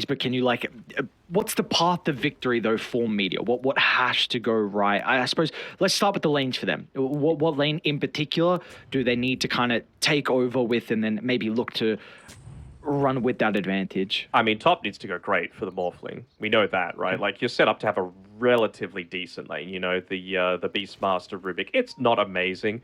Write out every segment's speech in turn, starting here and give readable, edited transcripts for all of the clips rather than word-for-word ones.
ways, but can you like, what's the path to victory though for Meteor? What has to go right? I suppose let's start with the lanes for them. What lane in particular do they need to kind of take over with, and then maybe look to run with that advantage? I mean, top needs to go great for the Morphling. We know that, right? Like, you're set up to have a relatively decent lane. You know, the Beastmaster Rubik, it's not amazing.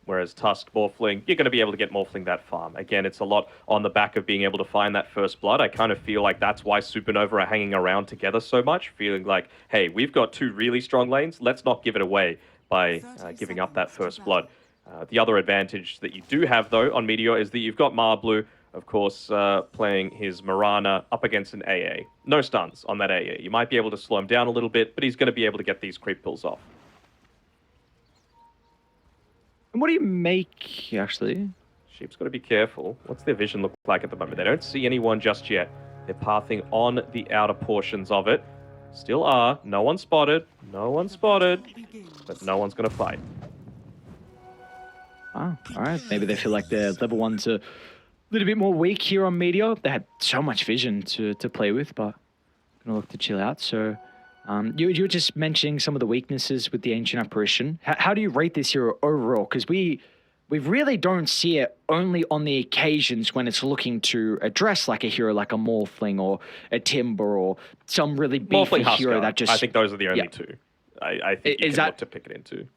Whereas Tusk, Morphling, you're going to be able to get Morphling that farm. Again, it's a lot on the back of being able to find that first blood. I kind of feel like that's why Supernova are hanging around together so much, feeling like, hey, we've got two really strong lanes. Let's not give it away by giving up that first blood. The other advantage that you do have, though, on Meteor is that you've got Marblu, of course, playing his Mirana up against an AA. No stuns on that AA. You might be able to slow him down a little bit, but he's going to be able to get these creep pulls off. And what do you make, actually? Sheep's got to be careful. What's their vision look like at the moment? They don't see anyone just yet. They're pathing on the outer portions of it. Still are. No one spotted. No one spotted. But no one's going to fight. Ah, all right. Maybe they feel like their level ones are a little bit more weak here on Meteor. They had so much vision to play with, but gonna look to chill out. So you were just mentioning some of the weaknesses with the Ancient Apparition. How do you rate this hero overall? Because we really don't see it only on the occasions when it's looking to address like a hero like a Morphling or a Timber or some really beefy hero that just... I think those are the only two. I think you can look to pick it into.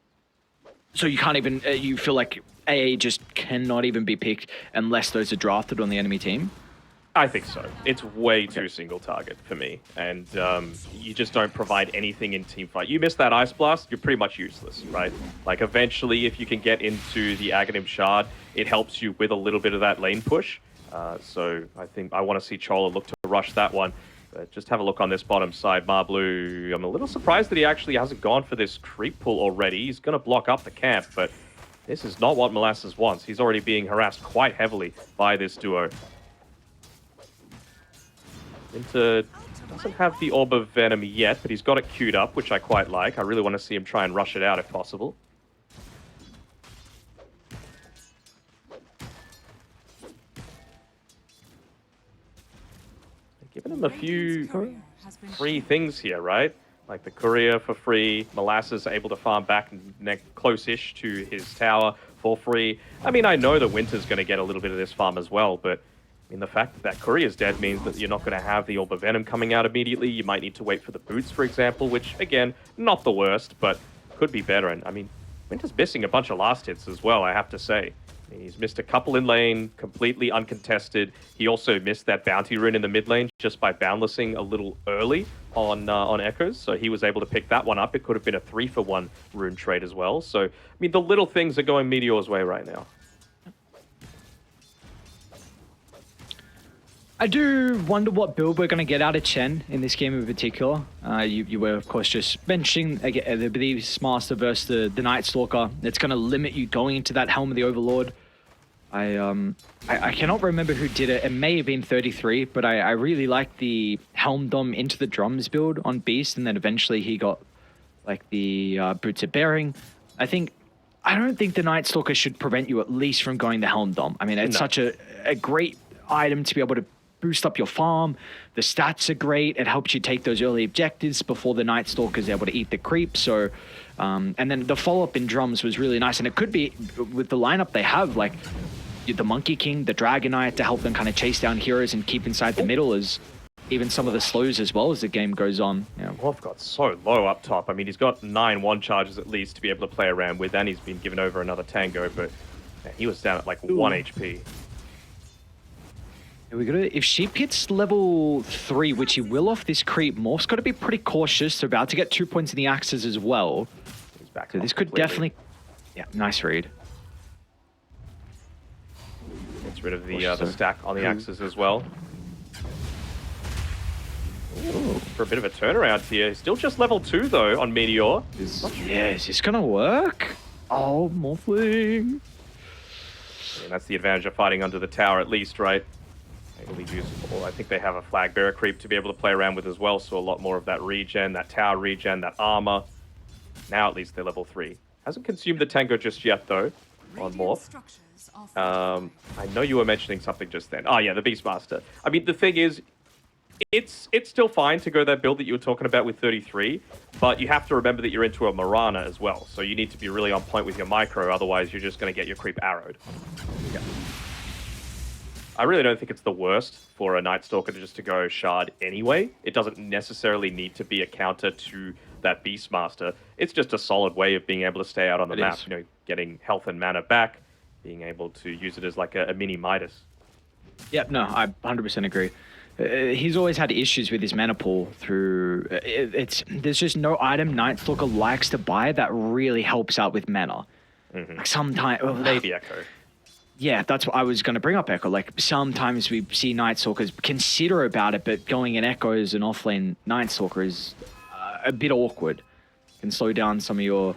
So you can't even... you feel like AA just cannot even be picked unless those are drafted on the enemy team? I think so. It's way too single target for me. And you just don't provide anything in teamfight. You miss that Ice Blast, you're pretty much useless, right? Like, eventually, if you can get into the Aghanim Shard, it helps you with a little bit of that lane push. So I think I want to see Chola look to rush that one. But just have a look on this bottom side. Marblu, I'm a little surprised that he actually hasn't gone for this creep pull already. He's going to block up the camp, but this is not what Molasses wants. He's already being harassed quite heavily by this duo. Winter doesn't have the Orb of Venom yet, but he's got it queued up, which I quite like. I really want to see him try and rush it out if possible. They're giving him a few free things here, right? Like the Courier for free, Molasses able to farm back close-ish to his tower for free. I mean, I know that Winter's going to get a little bit of this farm as well, but I mean, the fact that Courier's dead means that you're not going to have the Orb of Venom coming out immediately. You might need to wait for the boots, for example, which, again, not the worst, but could be better. And, I mean, Winter's missing a bunch of last hits as well, I have to say. I mean, he's missed a couple in lane, completely uncontested. He also missed that bounty rune in the mid lane just by boundlessing a little early on Echoes, so he was able to pick that one up. It could have been a 3-for-1 rune trade as well. So, I mean, the little things are going Meteor's way right now. I do wonder what build we're going to get out of Chen in this game in particular. You were, of course, just mentioning again, the Beastmaster versus the Night Stalker. It's going to limit you going into that Helm of the Overlord. I cannot remember who did it. It may have been 33, but I really like the Helm Dom into the drums build on Beast, and then eventually he got like the Boots of Bearing. I don't think the Night Stalker should prevent you at least from going the Helm Dom. I mean, it's such a great item to be able to boost up your farm. The stats are great. It helps you take those early objectives before the Night Stalker is able to eat the creep. So, and then the follow-up in drums was really nice. And it could be, with the lineup they have, like the Monkey King, the Dragon Knight to help them kind of chase down heroes and keep inside the middle, as even some of the slows as well as the game goes on. Wolf got so low up top. I mean, he's got 9 1 charges at least to be able to play around with, and he's been given over another Tango, but man, he was down at like 1 HP. If Sheep hits level 3, which he will off this creep, Morph's got to be pretty cautious. They're about to get 2 points in the axes as well. He's back so this could definitely... Yeah, nice read. Gets rid of the stack on the axes as well. Ooh, for a bit of a turnaround here. Still just level 2 though on Meteor. Yeah, is this going to work? Oh, Morphling. Yeah, that's the advantage of fighting under the tower at least, right? It'll be useful. I think they have a flag bearer creep to be able to play around with as well, so a lot more of that regen, that tower regen, that armor. Now at least they're level 3. Hasn't consumed the Tango just yet though, on Morph. I know you were mentioning something just then. Oh yeah, the Beastmaster. I mean, the thing is, It's still fine to go that build that you were talking about with 33, but you have to remember that you're into a Mirana as well. So you need to be really on point with your micro, otherwise you're just going to get your creep arrowed. Yeah. I really don't think it's the worst for a Night Stalker just to go Shard anyway. It doesn't necessarily need to be a counter to that Beastmaster. It's just a solid way of being able to stay out on the map. You know, getting health and mana back, being able to use it as like a mini Midas. Yep, no, I 100% agree. He's always had issues with his mana pool through... There's just no item Night Stalker likes to buy that really helps out with mana. Like sometimes... Maybe Echo. Yeah, that's what I was going to bring up, Echo. Like, sometimes we see Night Stalkers consider about it, but going in Echo as an offlane Night Stalker is a bit awkward. Can slow down some of your...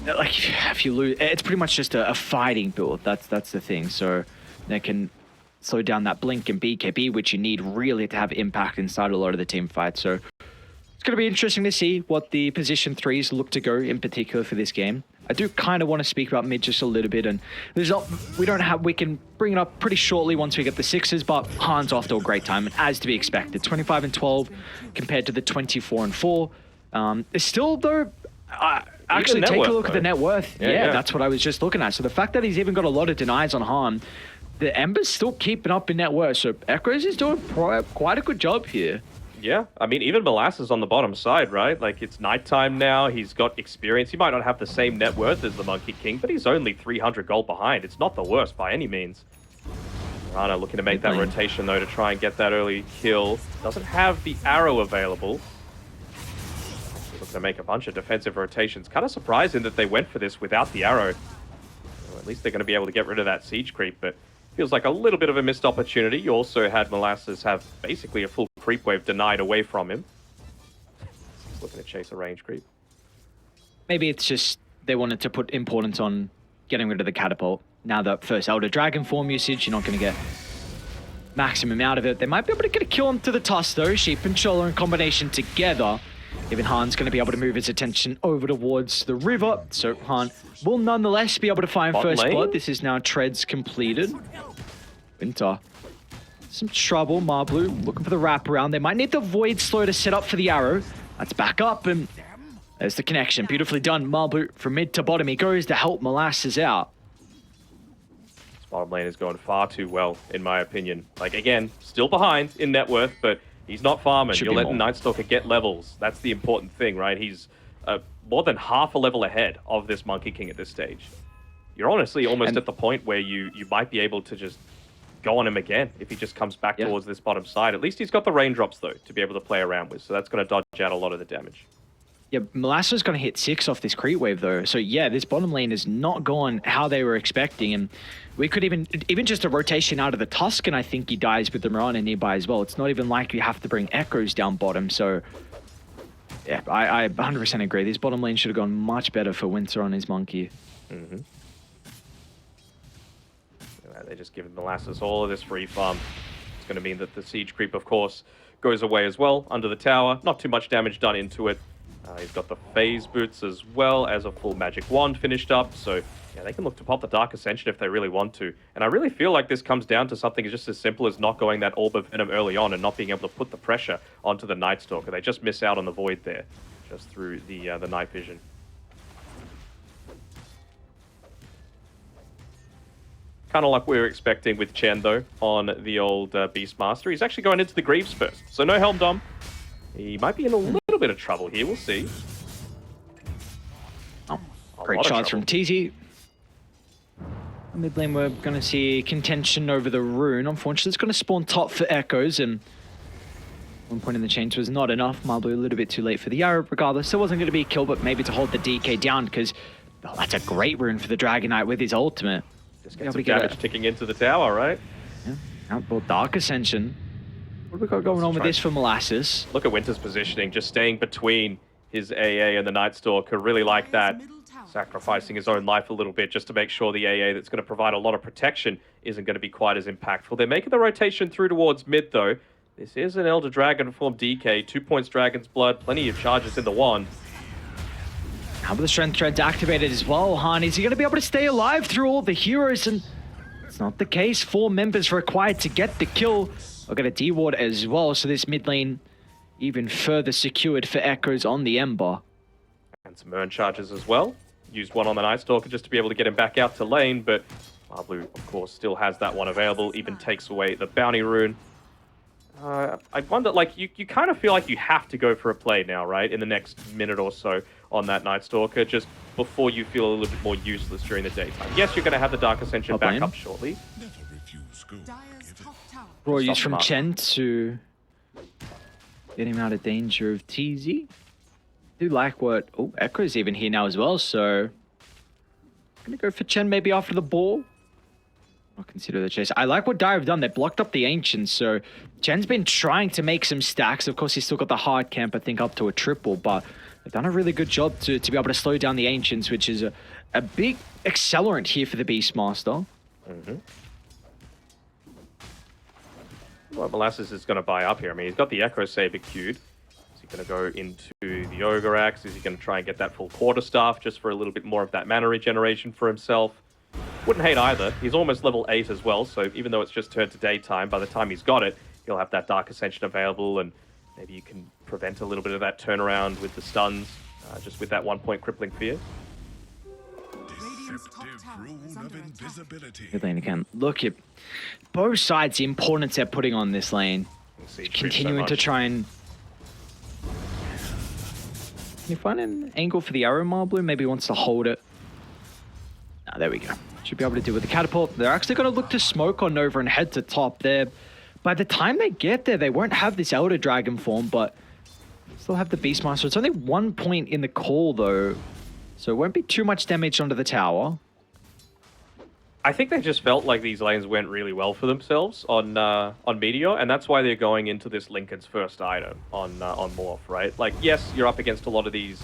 Like, if you lose... It's pretty much just a fighting build. That's the thing. So, they can... slow down that blink and BKB, which you need really to have impact inside a lot of the team fights. So it's going to be interesting to see what the position 3s look to go in particular for this game. I do kind of want to speak about mid just a little bit, and there's not, we can bring it up pretty shortly once we get the 6s, but Han's off to a great time, as to be expected. 25 and 12 compared to the 24 and 4. It's still though, actually take a look at the net worth. Yeah, that's what I was just looking at. So the fact that he's even got a lot of denies on Han, the Ember's still keeping up in net worth, so Echoes is doing quite a good job here. Yeah, I mean, even Molasses on the bottom side, right? Like, it's nighttime now, he's got experience. He might not have the same net worth as the Monkey King, but he's only 300 gold behind. It's not the worst by any means. Rana looking to make that rotation, though, to try and get that early kill. Doesn't have the arrow available. Looking to make a bunch of defensive rotations. Kind of surprising that they went for this without the arrow. Well, at least they're going to be able to get rid of that siege creep, but feels like a little bit of a missed opportunity. You also had Molasses have basically a full creep wave denied away from him. He's looking to chase a range creep. Maybe it's just they wanted to put importance on getting rid of the catapult. Now that first Elder Dragon form usage, you're not going to get maximum out of it. They might be able to get a kill onto the Tusk though. Sheep and Chola in combination together. Even Han's going to be able to move his attention over towards the river. So Han will nonetheless be able to find first blood. This is now Treads completed. Winter. Some trouble. Marblu looking for the wraparound. They might need the Void Slow to set up for the arrow. Let's back up, and there's the connection. Beautifully done. Marblu from mid to bottom. He goes to help Molasses out. This bottom lane is going far too well, in my opinion. Like, again, still behind in net worth, but he's not farming. You're letting Night Stalker get levels. That's the important thing, right? He's more than half a level ahead of this Monkey King at this stage. You're honestly almost at the point where you might be able to just go on him again if he just comes back towards this bottom side. At least he's got the raindrops, though, to be able to play around with. So that's going to dodge out a lot of the damage. Yeah, Molasses going to hit 6 off this creep wave, though. So yeah, this bottom lane is not gone how they were expecting. And we could even just a rotation out of the Tuscan, I think he dies with the Mirana nearby as well. It's not even like you have to bring Echoes down bottom. So yeah, I 100% agree. This bottom lane should have gone much better for Winter on his Monkey. They just give Molasses all of this free farm. It's going to mean that the siege creep, of course, goes away as well under the tower. Not too much damage done into it. He's got the phase boots as well as a full magic wand finished up. So yeah, they can look to pop the Dark Ascension if they really want to. And I really feel like this comes down to something just as simple as not going that Orb of Venom early on and not being able to put the pressure onto the Night Stalker. They just miss out on the Void there, just through the night vision. Kind of like we were expecting with Chen, though, on the old Beastmaster. He's actually going into the Greaves first. So no Helm Dom. He might be in a little bit of trouble here. We'll see. Oh, great shots from TZ. Mid lane, we're going to see contention over the rune. Unfortunately, it's going to spawn top for Echoes, and one point in the chains was not enough. Marblu a little bit too late for the arrow. Regardless, it wasn't going to be a kill, but maybe to hold the DK down, because that's a great rune for the Dragon Knight with his ultimate. Just get some damage ticking into the tower, right? Yeah. Outboard Dark Ascension. What have we got going on with this for Molasses? Look at Winter's positioning, just staying between his AA and the Night Stalker. Really like that. Sacrificing his own life a little bit just to make sure the AA that's going to provide a lot of protection isn't going to be quite as impactful. They're making the rotation through towards mid, though. This is an Elder Dragon form DK. 2 points Dragon's Blood. Plenty of charges in the wand. How about the Strength Treads activated as well, Han? Is he going to be able to stay alive through all the heroes? And it's not the case. 4 members required to get the kill. I'll get a D-ward as well, so this mid lane even further secured for Echoes on the Ember. And some Urn charges as well. Used one on the Night Stalker just to be able to get him back out to lane, but Blue, of course, still has that one available, even takes away the Bounty Rune. I wonder, like, you kind of feel like you have to go for a play now, right? In the next minute or so on that Night Stalker, just before you feel a little bit more useless during the daytime. Yes, you're going to have the Dark Ascension back up shortly. Raw use from Chen to get him out of danger of TZ. Do like what... Oh, Echo's even here now as well, so... Gonna go for Chen maybe after the ball. I'll consider the chase. I like what Dire have done. They blocked up the Ancients, so Chen's been trying to make some stacks. Of course, he's still got the hard camp, I think, up to a triple, but they've done a really good job to be able to slow down the Ancients, which is a big accelerant here for the Beastmaster. Mm-hmm. Well, Molasses is going to buy up here. I mean, he's got the Echo Saber queued. Is he going to go into the Ogre Axe? Is he going to try and get that full Quarterstaff just for a little bit more of that mana regeneration for himself? Wouldn't hate either. He's almost level 8 as well, so even though it's just turned to daytime, by the time he's got it, he'll have that Dark Ascension available, and maybe you can prevent a little bit of that turnaround with the stuns, just with that 1-point crippling fear. Good lane again. Look at both sides, the importance they're putting on this lane. Continuing to try and... Can you find an angle for the arrow Marble? Maybe he wants to hold it. Ah, there we go. Should be able to do with the catapult. They're actually going to look to smoke on Nova and head to top there. By the time they get there, they won't have this Elder Dragon form, but still have the Beastmaster. It's only 1 point in the call, though, so it won't be too much damage onto the tower. I think they just felt like these lanes went really well for themselves on Meteor, and that's why they're going into this Lincoln's first item on Morph, right? Like, yes, you're up against a lot of these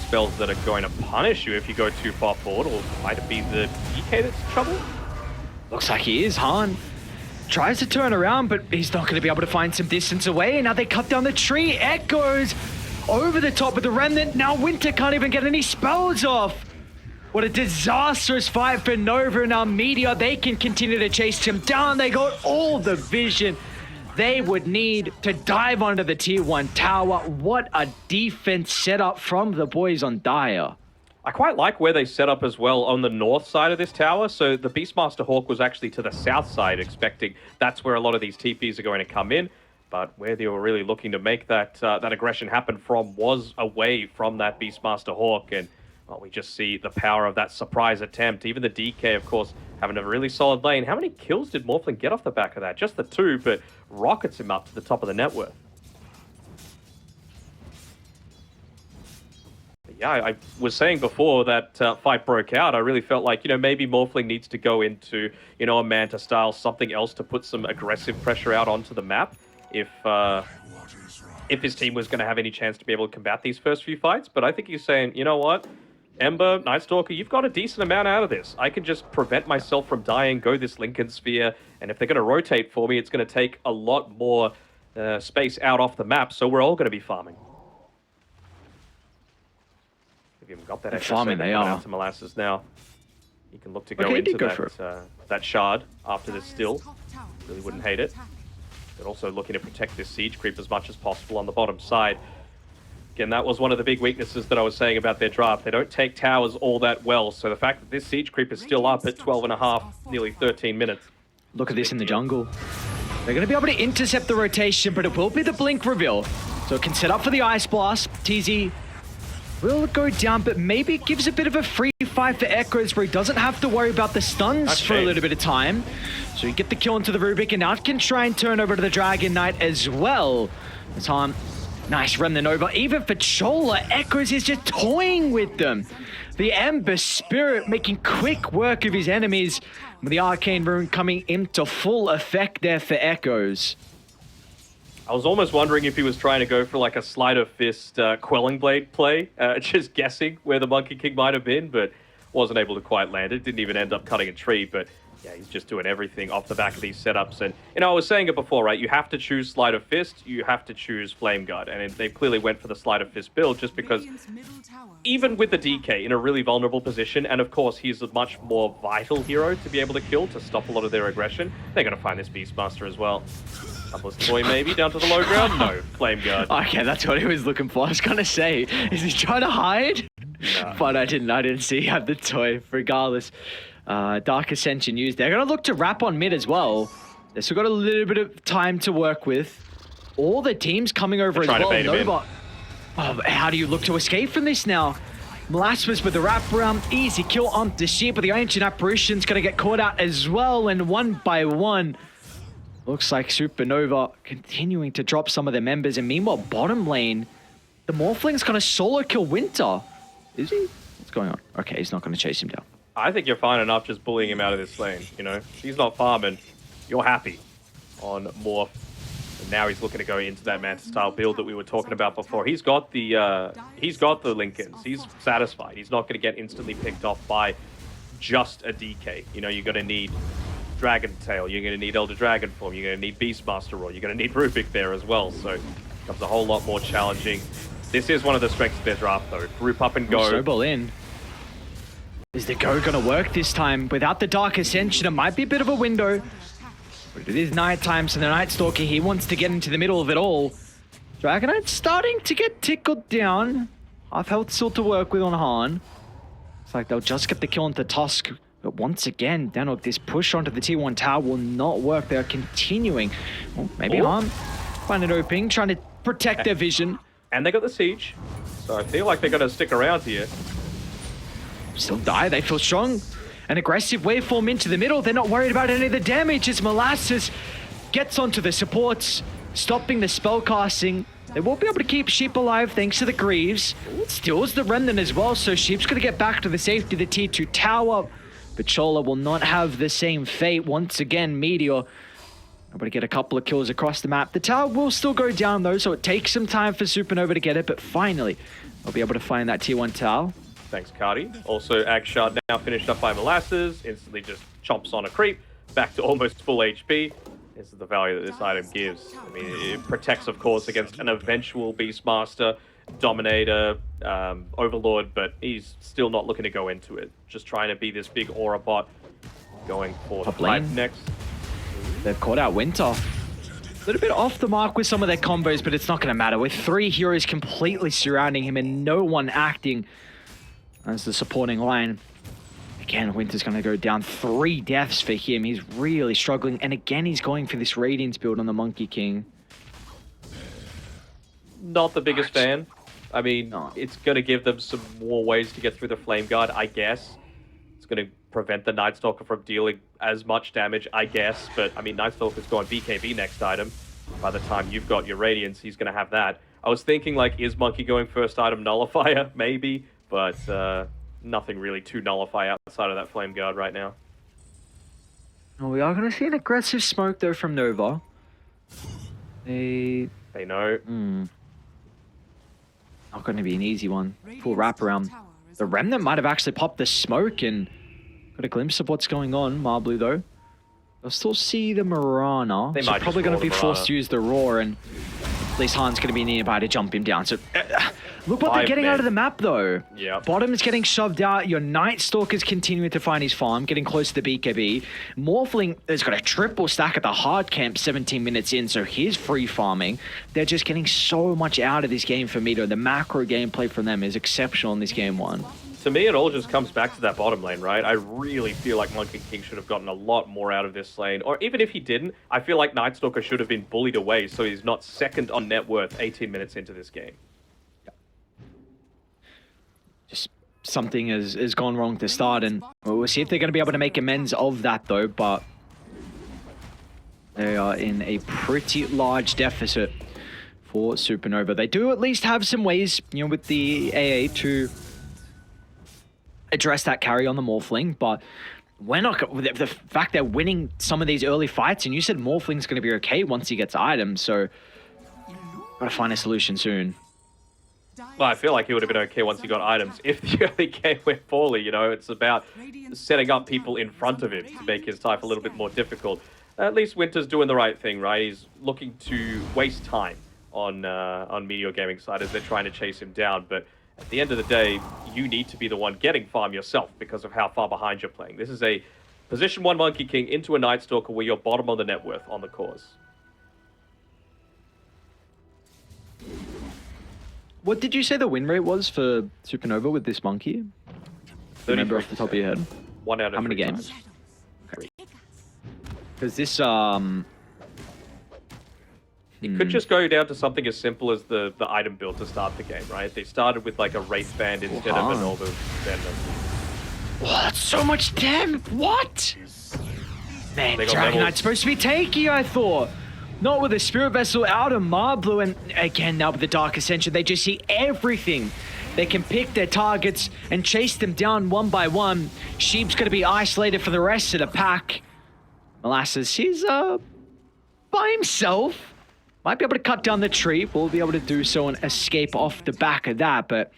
spells that are going to punish you if you go too far forward, or might it be the DK that's in trouble? Looks like he is. Han tries to turn around, but he's not going to be able to find some distance away. Now they cut down the tree. Echoes over the top of the Remnant. Now Winter can't even get any spells off. What a disastrous fight for Nova and our Meteor. They can continue to chase him down. They got all the vision they would need to dive onto the tier 1 tower. What a defense setup from the boys on Dire. I quite like where they set up as well on the north side of this tower. So the Beastmaster Hawk was actually to the south side, expecting that's where a lot of these TPs are going to come in. But where they were really looking to make that aggression happen from was away from that Beastmaster Hawk. And well, we just see the power of that surprise attempt. Even the DK, of course, having a really solid lane. How many kills did Morphling get off the back of that? Just the 2, but rockets him up to the top of the net worth. But yeah, I was saying before that fight broke out, I really felt like, maybe Morphling needs to go into, a Manta style, something else to put some aggressive pressure out onto the map if his team was going to have any chance to be able to combat these first few fights. But I think he's saying, you know what? Ember, Night Stalker, you've got a decent amount out of this. I can just prevent myself from dying, go this Lincoln Sphere, and if they're going to rotate for me, it's going to take a lot more space out off the map, so we're all going to be farming. They've even got that extra farming, they are. Out to Molasses now. He can look to go into that shard after this still. Really wouldn't hate it. They're also looking to protect this siege creep as much as possible on the bottom side. Again, that was one of the big weaknesses that I was saying about their draft. They don't take towers all that well, so the fact that this siege creep is still up at 12.5, nearly 13 minutes. Look at this in the jungle. They're going to be able to intercept the rotation, but it will be the blink reveal. So it can set up for the Ice Blast. TZ will go down, but maybe it gives a bit of a free fight for Echoes where he doesn't have to worry about the stuns for a little bit of time. So you get the kill into the Rubik, and now can try and turn over to the Dragon Knight as well. This time, nice Remnant over. Even for Chola, Echoes is just toying with them. The Ember Spirit making quick work of his enemies, with the Arcane Rune coming into full effect there for Echoes. I was almost wondering if he was trying to go for like a Sleight of Fist Quelling Blade play, just guessing where the Monkey King might have been, but wasn't able to quite land it. Didn't even end up cutting a tree, but Yeah, he's just doing everything off the back of these setups. And, you know, I was saying it before, right? You have to choose Sleight of Fist, you have to choose Flame Guard. And they clearly went for the Sleight of Fist build just because even with the DK in a really vulnerable position, and of course he's a much more vital hero to be able to kill to stop a lot of their aggression, they're going to find this Beastmaster as well. Doublest toy maybe down to the low ground? No, Flame Guard. Okay, that's what he was looking for. I was going to say, is he trying to hide? Nah. But I didn't see he had the toy regardless. Dark Ascension used. They're going to look to wrap on mid as well. They've still got a little bit of time to work with. All the teams coming over as well. Nova. Oh, how do you look to escape from this now? Molasses with the wraparound. Easy kill on the sheep, but the Ancient Apparition's going to get caught out as well. And one by one, looks like Supernova continuing to drop some of their members. And meanwhile, bottom lane, the Morphling's going to solo kill Winter. Is he? What's going on? Okay, he's not going to chase him down. I think you're fine enough just bullying him out of this lane, you know? He's not farming. You're happy on Morph. And now he's looking to go into that Manta style build that we were talking about before. He's got the Lincolns. He's satisfied. He's not going to get instantly picked off by just a DK. You know, you're going to need Dragon Tail. You're going to need Elder Dragon Form. You're going to need Beastmaster Roar. You're going to need Rubik there as well. So it becomes a whole lot more challenging. This is one of the strengths of their draft, though. Group up and go. Snowball in. Is the go going to work this time? Without the Dark Ascension, it might be a bit of a window. But it is nighttime, so the Night Stalker, he wants to get into the middle of it all. Dragonite's starting to get tickled down. Half health still to work with on Han. It's like they'll just get the kill into Tusk. But once again, Danok, this push onto the T1 tower will not work. They're continuing. Well, maybe Han find an opening, trying to protect their vision. And they got the siege. So I feel like they're going to stick around here. Still die, they feel strong. An aggressive waveform into the middle. They're not worried about any of the damage as Molasses gets onto the supports, stopping the spell casting. They won't be able to keep Sheep alive thanks to the Greaves. Steals the Remnant as well, so Sheep's going to get back to the safety of the T2 tower. But Chola will not have the same fate. Once again, Meteor able to get a couple of kills across the map. The tower will still go down though, so it takes some time for Supernova to get it, but finally, they'll be able to find that T1 tower. Thanks, Cardi. Also, Agshard now finished up by Molasses. Instantly just chomps on a creep. Back to almost full HP. This is the value that this item gives. I mean, it protects, of course, against an eventual Beastmaster, Dominator, Overlord, but he's still not looking to go into it. Just trying to be this big aura bot. Going for the fight next. They've caught out Winter. A little bit off the mark with some of their combos, but it's not going to matter. With 3 heroes completely surrounding him and no one acting as the supporting line. Again, Winter's going to go down 3 deaths for him. He's really struggling. And again, he's going for this Radiance build on the Monkey King. Not the biggest fan. I mean, it's going to give them some more ways to get through the Flame Guard, I guess. It's going to prevent the Night Stalker from dealing as much damage, I guess. But, I mean, Night Stalker's going BKB next item. By the time you've got your Radiance, he's going to have that. I was thinking, like, is Monkey going first item Nullifier? Maybe. But nothing really to nullify outside of that Flame Guard right now. Oh, we are going to see an aggressive smoke, though, from Nova. They know. Not going to be an easy one. Full wraparound. The Remnant might have actually popped the smoke and got a glimpse of what's going on. Marblu, though. They'll still see the Marana. They might probably going to be forced to use the Roar, and at least Han's going to be nearby to jump him down. So look what they're getting out of the map, though. Yeah. Bottom is getting shoved out. Your Night Stalker's continuing to find his farm, getting close to the BKB. Morphling has got a triple stack at the hard camp 17 minutes in, so he's free farming. They're just getting so much out of this game for Meteor. The macro gameplay from them is exceptional in this game 1. To me, it all just comes back to that bottom lane, right? I really feel like Monkey King should have gotten a lot more out of this lane. Or even if he didn't, I feel like Night Stalker should have been bullied away so he's not second on net worth 18 minutes into this game. Just something has gone wrong to start, and we'll see if they're going to be able to make amends of that, though. But they are in a pretty large deficit for Supernova. They do at least have some ways, you know, with the AA to address that carry on the Morphling, but we're not. The fact they're winning some of these early fights, and you said Morphling's going to be okay once he gets items, so gotta find a solution soon. Well, I feel like he would have been okay once he got items. If the early game went poorly, you know, it's about setting up people in front of him to make his life a little bit more difficult. At least Winter's doing the right thing, right? He's looking to waste time on Meteor Gaming side as they're trying to chase him down. But at the end of the day, you need to be the one getting farm yourself because of how far behind you're playing. This is a position 1 Monkey King into a Night Stalker where you're bottom on the net worth on the cause. What did you say the win rate was for Supernova with this monkey? Remember off the top of your head? 1 out of How many 3 games? times. Because this It could just go down to something as simple as the item build to start the game, right? They started with like a Wraith Band instead of a Nova Venom. Oh, that's so much damage. What? Man, They got Dragon levels. Knight's supposed to be tanky, I thought. Not with a Spirit Vessel out of Marblu, and again, now with the Dark Ascension, they just see everything. They can pick their targets and chase them down one by one. Sheep's going to be isolated for the rest of the pack. Molasses, he's by himself. Might be able to cut down the tree. We'll be able to do so and escape off the back of that, but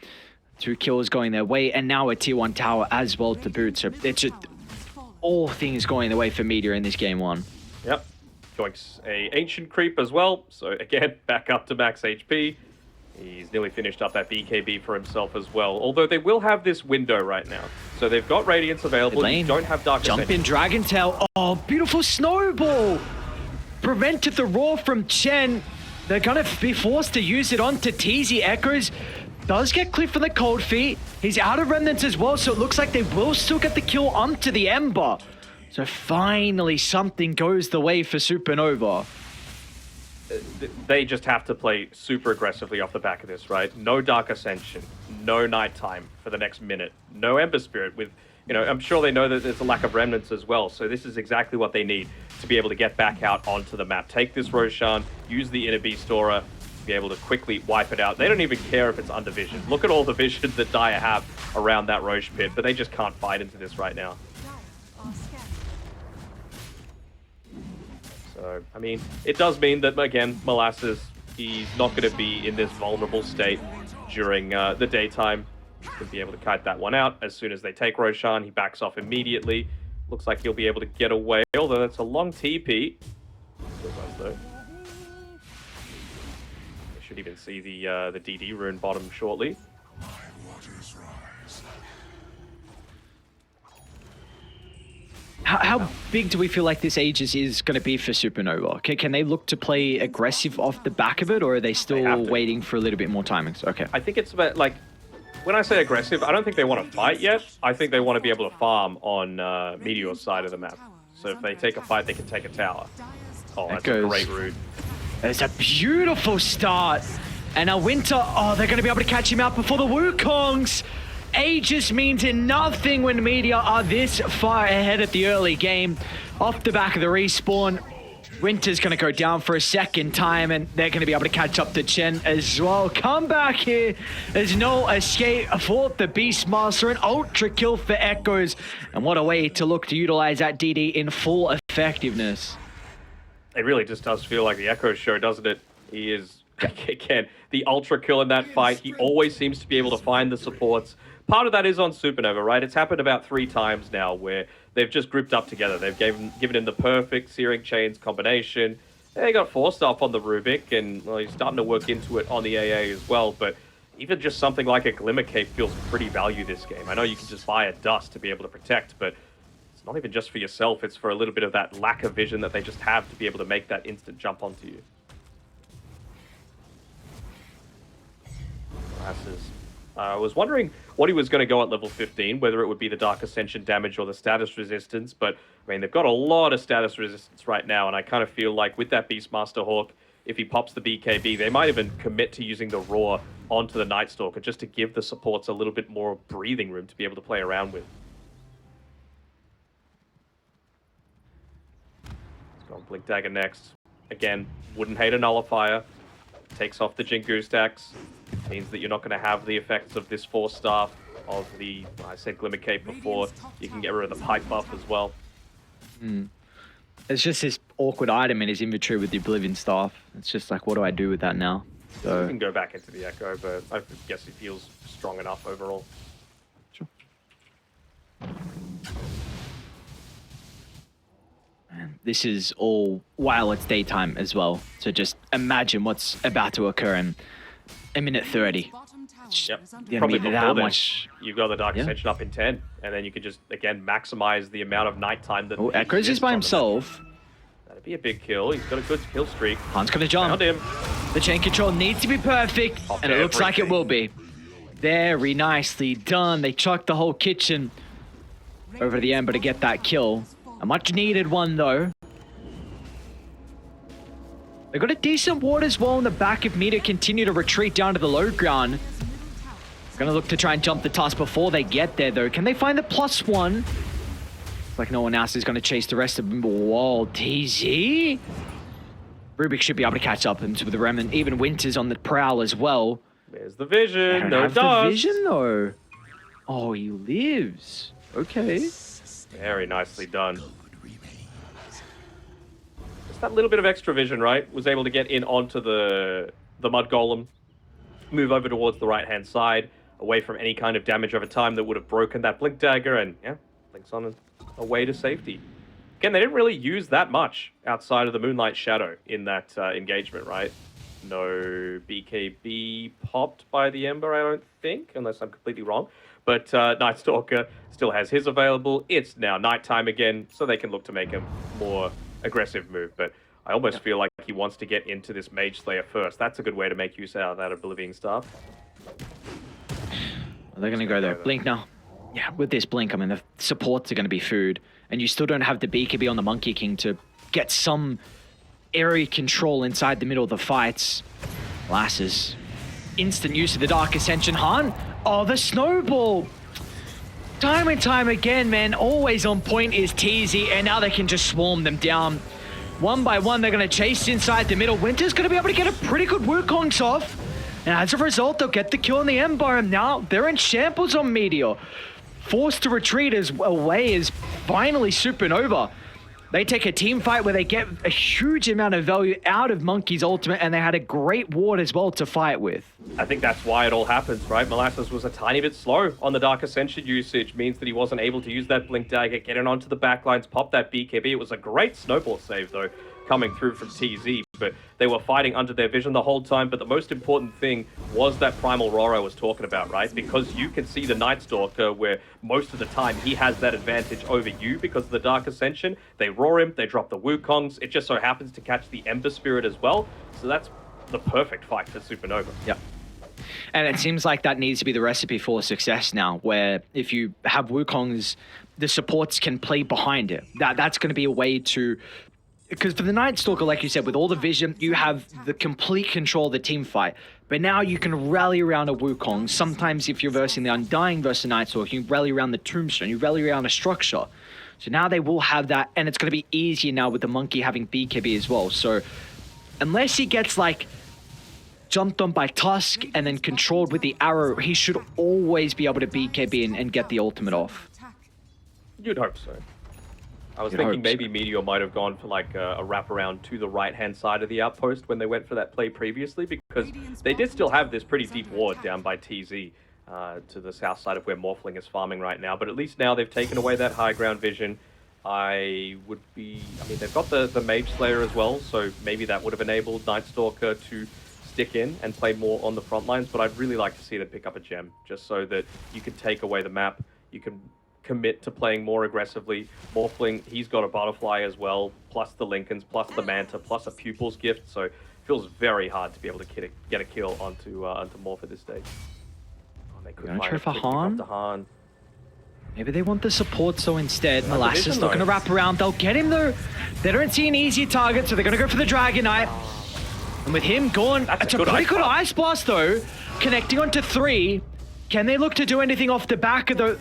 2 kills going their way, and now a tier 1 tower as well to boot. So it's just all things going the way for Meteor in this game 1. Yep. Joinks a Ancient Creep as well. So again, back up to max HP. He's nearly finished up that BKB for himself as well. Although they will have this window right now. So they've got Radiance available. You don't have Dark Jump Ascension. in Dragon Tail. Oh, beautiful snowball. Prevented the roar from Chen. They're going to be forced to use it onto TZ. Echoes does get clipped from the cold feet. He's out of remnants as well, so it looks like they will still get the kill onto the Ember. So finally something goes the way for Supernova. They just have to play super aggressively off the back of this, right? No Dark Ascension, no Nighttime for the next minute, no Ember Spirit with, you know, I'm sure they know that there's a lack of remnants as well, so this is exactly what they need to be able to get back out onto the map. Take this Roshan, use the Inner Beast Aura, be able to quickly wipe it out. They don't even care if it's under vision. Look at all the vision that Dire have around that Roche pit, but they just can't fight into this right now. So, I mean, it does mean that, again, Molasses, he's not going to be in this vulnerable state during the daytime. He'll be able to kite that one out. As soon as they take Roshan, he backs off immediately. Looks like he'll be able to get away, although that's a long TP. Still does, though. I should even see the DD rune bottom shortly. How big do we feel like this Aegis is going to be for Supernova? Can they look to play aggressive off the back of it, or are they still waiting for a little bit more timings? Okay. I think it's about, like, when I say aggressive, I don't think they want to fight yet. I think they want to be able to farm on Meteor's side of the map. So if they take a fight, they can take a tower. Oh, that's a great route. It's a beautiful start. And now Winter, oh, they're going to be able to catch him out before the Wukongs. Aegis means nothing when Meteor are this far ahead at the early game. Off the back of the respawn, Winter's going to go down for a second time, and they're going to be able to catch up to Chen as well. Come back here. There's no escape for the Beastmaster. An ultra kill for Echoes. And what a way to look to utilize that DD in full effectiveness. It really just does feel like the Echo show, doesn't it? He is, again, the ultra kill in that fight. He always seems to be able to find the supports. Part of that is on Supernova, right? It's happened about 3 times now where they've just grouped up together. They've given him the perfect Searing Chains combination. They got forced up on the Rubik, and well, he's starting to work into it on the AA as well. But even just something like a Glimmer Cape feels pretty value this game. I know you can just buy a Dust to be able to protect, but it's not even just for yourself. It's for a little bit of that lack of vision that they just have to be able to make that instant jump onto you. I was wondering what he was going to go at level 15, whether it would be the Dark Ascension damage or the status resistance, but I mean, they've got a lot of status resistance right now, and I kind of feel like with that Beastmaster Hawk, if he pops the BKB, they might even commit to using the Roar onto the Night Stalker just to give the supports a little bit more breathing room to be able to play around with. Let's go on Blink Dagger next. Again, wouldn't hate a Nullifier. Takes off the Jingu stacks. Means that you're not going to have the effects of this 4-star of the, I said Glimmer Cape before. You can get rid of the Pipe buff as well. It's just this awkward item in his inventory with the Oblivion Staff. It's just like, what do I do with that now? He can go back into the Echo, but I guess he feels strong enough overall. Sure. This is all while it's daytime as well. So just imagine what's about to occur in a minute 30. Yep. Probably that much. You've got the Dark Ascension up in 10, and then you can just, again, maximize the amount of nighttime that... Oh, Echoes is by himself. That'd be a big kill. He's got a good kill streak. Han's gonna jump. Found him. The chain control needs to be perfect, and it looks like it will be. Very nicely done. They chucked the whole kitchen over the Ember to get that kill. A much needed one, though. They got a decent ward as well in the back if Meteor continue to retreat down to the low ground. Gonna look to try and jump the tusk before they get there, though. Can they find the +1? Like no one else is gonna chase the rest of them. Whoa, TZ? Rubik should be able to catch up into the remnant. Even Winter's on the prowl as well. There's the vision. No the vision, though. Oh, he lives. Okay. Very nicely done. Just that little bit of extra vision, right? Was able to get in onto the Mud Golem, move over towards the right-hand side, away from any kind of damage over time that would have broken that Blink Dagger, and yeah, Blink's on a way to safety. Again, they didn't really use that much outside of the Moonlight Shadow in that engagement, right? No BKB popped by the Ember, I don't think, unless I'm completely wrong. But Night Stalker still has his available. It's now nighttime again, so they can look to make a more aggressive move. But I almost feel like he wants to get into this Mage Slayer first. That's a good way to make use out of that Oblivion Staff. They're going to go there. Blink now. Yeah, with this Blink, I mean, the supports are going to be food. And you still don't have the BKB on the Monkey King to get some area control inside the middle of the fights. Lasses. Instant use of the Dark Ascension. Han. Oh, the snowball. Time and time again, man. Always on point is TZ. And now they can just swarm them down. One by one, they're going to chase inside the middle. Winter's going to be able to get a pretty good Wukongs off. And as a result, they'll get the kill on the Ember. And now they're in shambles on Meteor. Forced to retreat as away is finally Supernova. They take a team fight where they get a huge amount of value out of Monkey's ultimate, and they had a great ward as well to fight with. I think that's why it all happens, right? Molasses was a tiny bit slow on the Dark Ascension usage, means that he wasn't able to use that Blink Dagger, get it onto the backlines, pop that BKB. It was a great snowball save, though, coming through from TZ, but they were fighting under their vision the whole time. But the most important thing was that Primal Roar I was talking about, right? Because you can see the Night Stalker where most of the time he has that advantage over you because of the Dark Ascension. They roar him, they drop the Wukongs. It just so happens to catch the Ember Spirit as well. So that's the perfect fight for Supernova. Yep. And it seems like that needs to be the recipe for success now, where if you have Wukongs, the supports can play behind it. That's going to be a way to... Because for the Night Stalker, like you said, with all the vision, you have the complete control of the team fight. But now you can rally around a Wukong. Sometimes if you're versing the Undying versus the Night Stalker, you rally around the Tombstone, you rally around a structure. So now they will have that, and it's going to be easier now with the Monkey having BKB as well. So unless he gets like jumped on by Tusk and then controlled with the arrow, he should always be able to BKB and get the ultimate off. You'd hope so. I was thinking maybe Meteor might have gone for like a wraparound to the right-hand side of the outpost when they went for that play previously, because they did still have this pretty deep ward down by TZ to the south side of where Morphling is farming right now. But at least now they've taken away that high ground vision. I mean, they've got the Mage Slayer as well, so maybe that would have enabled Night Stalker to stick in and play more on the front lines. But I'd really like to see them pick up a gem, just so that you can take away the map, you can commit to playing more aggressively. Morphling, he's got a Butterfly as well, plus the Lincolns, plus the Manta, plus a Pupil's Gift, so it feels very hard to be able to get a kill onto Morph at this stage. Oh, they could try for Han? Han. Maybe they want the support, so instead, Molasses looking to wrap around. They'll get him though. They don't see an easy target, so they're going to go for the Dragon Knight. And with him gone, it's a pretty good Ice Blast though. Connecting onto 3. Can they look to do anything off the back of the...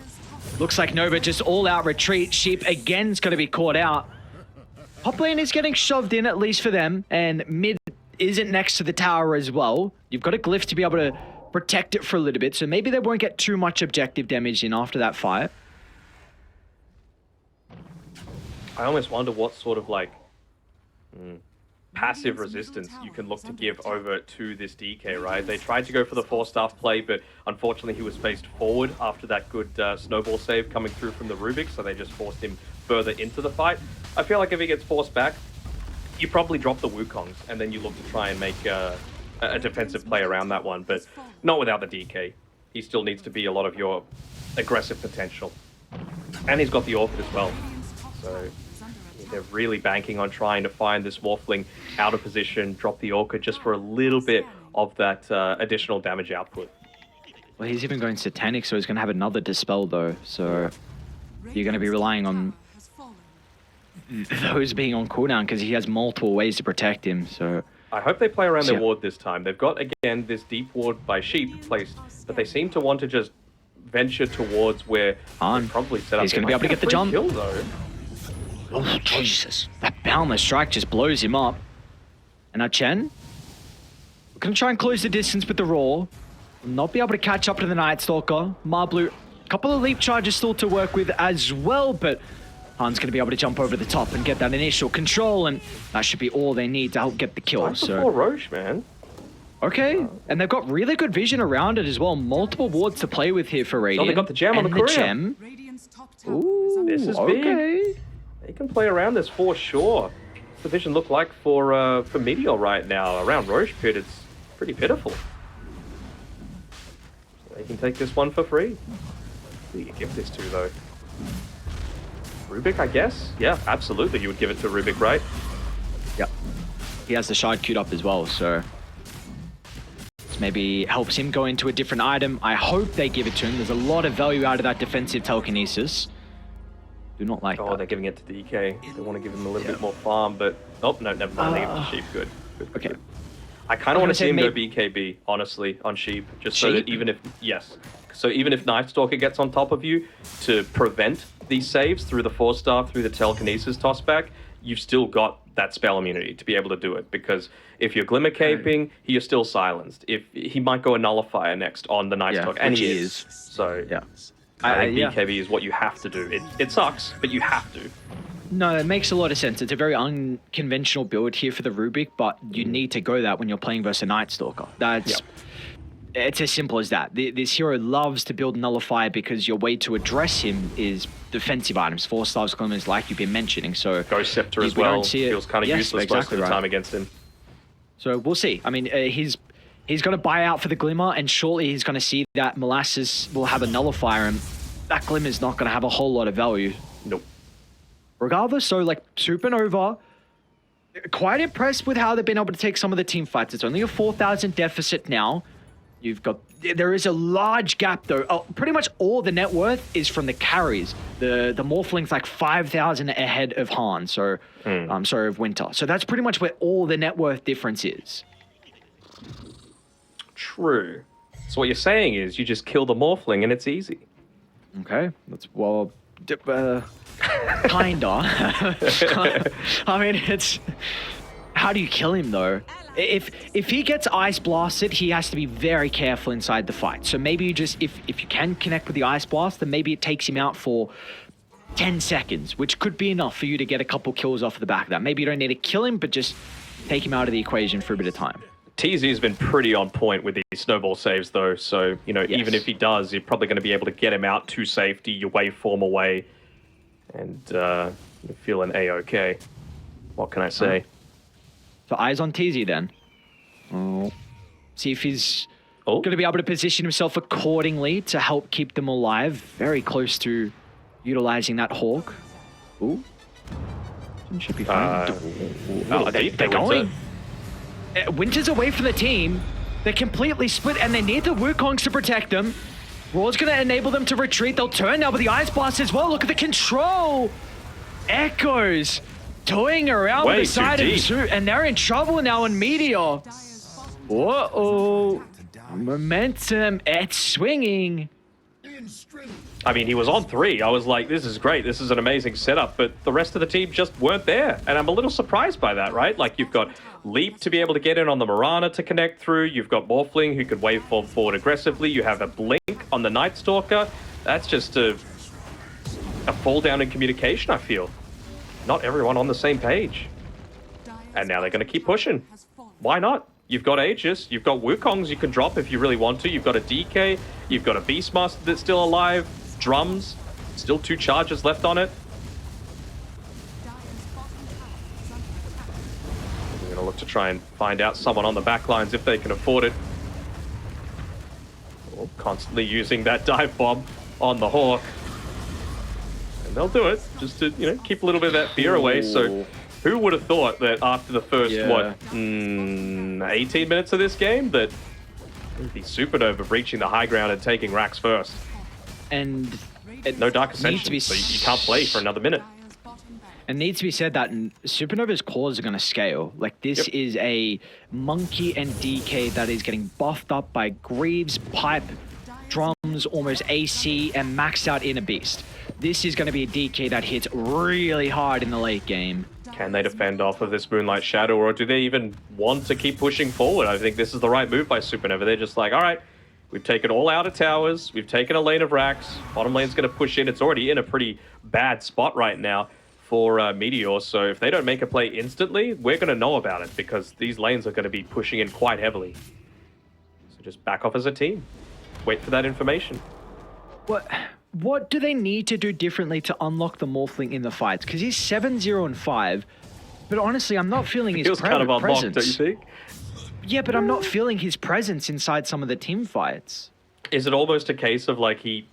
Looks like Nova just all-out retreat. Sheep again is going to be caught out. Top lane is getting shoved in, at least for them. And mid isn't next to the tower as well. You've got a Glyph to be able to protect it for a little bit. So maybe they won't get too much objective damage in after that fight. I almost wonder what sort of like... passive resistance you can look to give over to this DK, right? They tried to go for the 4-staff play, but unfortunately he was faced forward after that good snowball save coming through from the Rubik, so they just forced him further into the fight. I feel like if he gets forced back, you probably drop the Wukongs, and then you look to try and make a defensive play around that one, but not without the DK. He still needs to be a lot of your aggressive potential. And he's got the Orchid as well, so they're really banking on trying to find this Morphling out of position, drop the Orchid just for a little bit of that additional damage output. Well, he's even going Satanic, so he's going to have another Dispel, though. So you're going to be relying on those being on cooldown because he has multiple ways to protect him. So I hope they play around their ward this time. They've got, again, this deep ward by Sheep placed, but they seem to want to just venture towards where they probably set up. He's going to be able to get the jump. Kill, though. Oh, Jesus. That Boundless Strike just blows him up. And now Chen, we're going to try and close the distance with the Roar. Will not be able to catch up to the Night Stalker. Marblue, a couple of leap charges still to work with as well, but Han's going to be able to jump over the top and get that initial control, and that should be all they need to help get the kill. So Roche, man. Okay, and they've got really good vision around it as well. Multiple wards to play with here for Radiant. Oh, they got the gem on the courier. Gem. Ooh, this is okay. big. They can play around this for sure. What's the vision look like for Meteor right now? Around Roche Pit, it's pretty pitiful. They can take this one for free. Who do you give this to, though? Rubik, I guess? Yeah, absolutely. You would give it to Rubik, right? Yep. He has the shard queued up as well, so this maybe helps him go into a different item. I hope they give it to him. There's a lot of value out of that defensive telekinesis. Do not like that. Oh, they're giving it to DK. They want to give him a little bit more farm, but... Oh, no, never mind. They give it to Sheep. Good. Good. Okay. Good. I kind of want to see him go BKB, honestly, on Sheep. Just so that even if... Yes. So even if Night Stalker gets on top of you to prevent these saves through the 4-star, through the telekinesis tossback, you've still got that spell immunity to be able to do it. Because if you're Glimmer Caping, you're still silenced. If he might go a Nullifier next on the Night Stalker, and he is. So yeah. I think BKB is what you have to do. It sucks, but you have to. No, it makes a lot of sense. It's a very unconventional build here for the Rubik, but you need to go that when you're playing versus a Night Stalker. That's... It's as simple as that. This hero loves to build Nullifier because your way to address him is defensive items, 4-stars, glimmers, like you've been mentioning. So Ghost Scepter as well feels kind of useless most of the time against him. So we'll see. I mean, he's going to buy out for the Glimmer, and shortly he's going to see that Molasses will have a Nullifier, and that Glimmer's not going to have a whole lot of value. Nope. Regardless, so like Supernova, quite impressed with how they've been able to take some of the team fights. It's only a 4,000 deficit now. There is a large gap though. Pretty much all the net worth is from the carries. The Morphling's like 5,000 ahead of Han, so of Winter. So that's pretty much where all the net worth difference is. True. So what you're saying is you just kill the Morphling and it's easy. Okay, that's kinda. I mean, it's how do you kill him though? If he gets ice blasted, he has to be very careful inside the fight. So maybe you just, if you can connect with the ice blast, then maybe it takes him out for 10 seconds, which could be enough for you to get a couple kills off the back of that. Maybe you don't need to kill him, but just take him out of the equation for a bit of time. TZ has been pretty on point with these snowball saves though. So, you know, even if he does, you're probably going to be able to get him out to safety, your waveform away, and you're feeling A-okay. What can I say? So eyes on TZ then. See if he's going to be able to position himself accordingly to help keep them alive. Very close to utilizing that Hawk. Ooh. Should be fine. They're going. Winter's away from the team. They're completely split and they need the Wukongs to protect them. Roar's going to enable them to retreat. They'll turn now with the Ice Blast as well. Look at the control. Echoes. Toying around with the side of Zoo, and they're in trouble now on Meteor. Whoa, momentum, it's swinging. I mean, he was on 3. I was like, this is great. This is an amazing setup, but the rest of the team just weren't there. And I'm a little surprised by that, right? Like, you've got Leap to be able to get in on the Mirana to connect through. You've got Morphling who could waveform forward aggressively. You have a Blink on the Night Stalker. That's just a fall down in communication, I feel. Not everyone on the same page. And now they're going to keep pushing. Why not? You've got Aegis, you've got Wukongs you can drop if you really want to. You've got a DK, you've got a Beastmaster that's still alive. Drums, still 2 charges left on it. We're going to look to try and find out someone on the back lines if they can afford it. Oh, constantly using that dive bomb on the Hawk. And they'll do it, just to, you know, keep a little bit of that fear away. So who would have thought that after the first, 18 minutes of this game, that the Supernova breaching the high ground and taking racks first. And no Dark Ascension, so you can't play for another minute. It needs to be said that Supernova's cores are going to scale. Like, this is a Monkey and DK that is getting buffed up by Greaves, Pipe, Drums, almost AC, and maxed out Inner Beast. This is going to be a DK that hits really hard in the late game. Can they defend off of this Moonlight Shadow, or do they even want to keep pushing forward? I think this is the right move by Supernova. They're just like, all right, we've taken all outer towers, we've taken a lane of racks, bottom lane's going to push in. It's already in a pretty bad spot right now for Meteor, so if they don't make a play instantly, we're going to know about it, because these lanes are going to be pushing in quite heavily. So just back off as a team. Wait for that information. What do they need to do differently to unlock the Morphling in the fights? Because he's 7-0-5, but honestly, I'm not feeling his kind of unlocked, presence. don't you think? Yeah, but I'm not feeling his presence inside some of the team fights. Is it almost a case of like you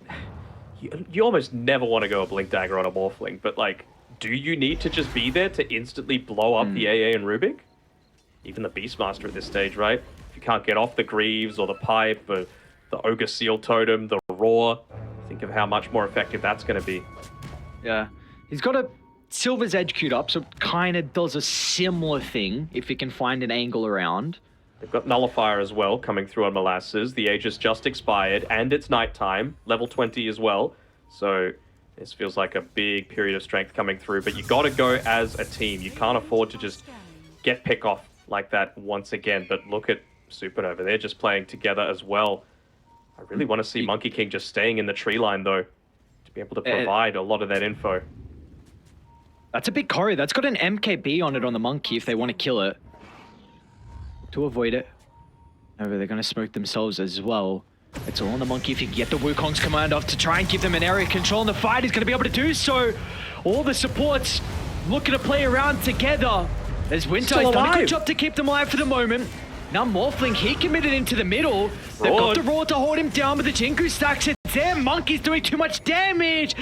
almost never want to go a Blink Dagger on a Morphling, but like, do you need to just be there to instantly blow up the AA and Rubik? Even the Beastmaster at this stage, right? If you can't get off the Greaves or the Pipe or the Ogre Seal Totem, the Roar, think of how much more effective that's going to be. Yeah. He's got a Silver's Edge queued up, so it kind of does a similar thing if he can find an angle around. They've got Nullifier as well coming through on Molasses. The Aegis just expired, and it's nighttime, level 20 as well. So this feels like a big period of strength coming through, but you got to go as a team. You can't afford to just get pick off like that once again. But look at Supernova. They're just playing together as well. I really want to see Monkey King just staying in the tree line, though, to be able to provide a lot of that info. That's a big Cory. That's got an MKB on it on the Monkey if they want to kill it. To avoid it. However, they're going to smoke themselves as well. It's all on the Monkey if you can get the Wukong's command off to try and give them an area control in the fight. He's going to be able to do so. All the supports looking to play around together. As Winter has done a good job to keep them alive for the moment. Now Morphling, he committed into the middle. They've got the Roar to hold him down, but the Jinku stacks it there. Monkey's doing too much damage.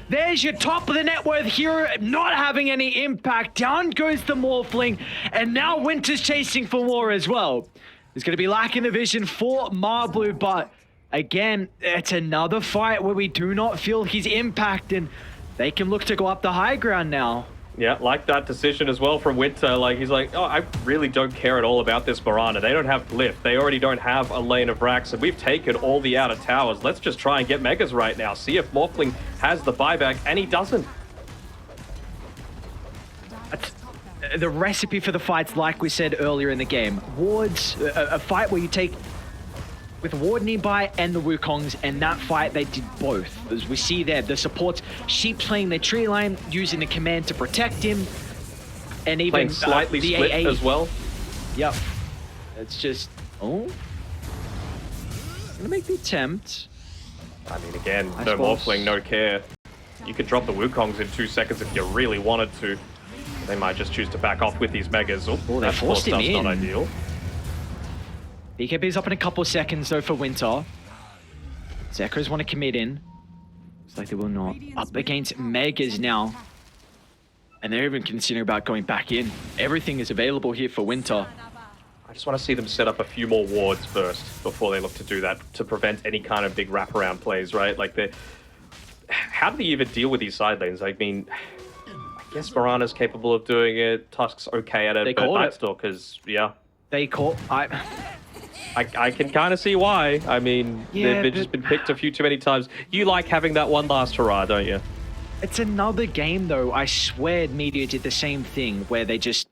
There's your top of the net worth hero not having any impact. Down goes the Morphling, and now Winter's chasing for more as well. There's going to be lacking the vision for Marblue, but again, it's another fight where we do not feel his impact, and they can look to go up the high ground now. Yeah, like that decision as well from Winter. Like, he's like, oh, I really don't care at all about this Mirana. They don't have Glyph. They already don't have a lane of racks, and we've taken all the outer towers. Let's just try and get Megas right now. See if Morphling has the buyback, and he doesn't. The recipe for the fights, like we said earlier in the game. Wards, a fight where you take with Ward nearby and the Wukongs, and that fight they did both. As we see there, the supports, Sheep playing their tree line, using the command to protect him, and even playing slightly the split AA as well. Yep. It's just, gonna make the attempt. I mean, again, no Morphling, no care. You could drop the Wukongs in 2 seconds if you really wanted to. They might just choose to back off with these Megas. Oh, they forced him in. Not ideal. BKB's up in a couple seconds though for Winter. Zekros want to commit in. Looks like they will not. Up against Megas now. And they're even considering about going back in. Everything is available here for Winter. I just want to see them set up a few more wards first before they look to do that, to prevent any kind of big wraparound plays, right? Like, how do they even deal with these side lanes? I mean, I guess Mirana's capable of doing it. Tusk's okay at it, but Nightstalkers, yeah. They caught... I can kind of see why. I mean, they've just been picked a few too many times. You like having that one last hurrah, don't you? It's another game, though. I swear Meteor did the same thing, where they just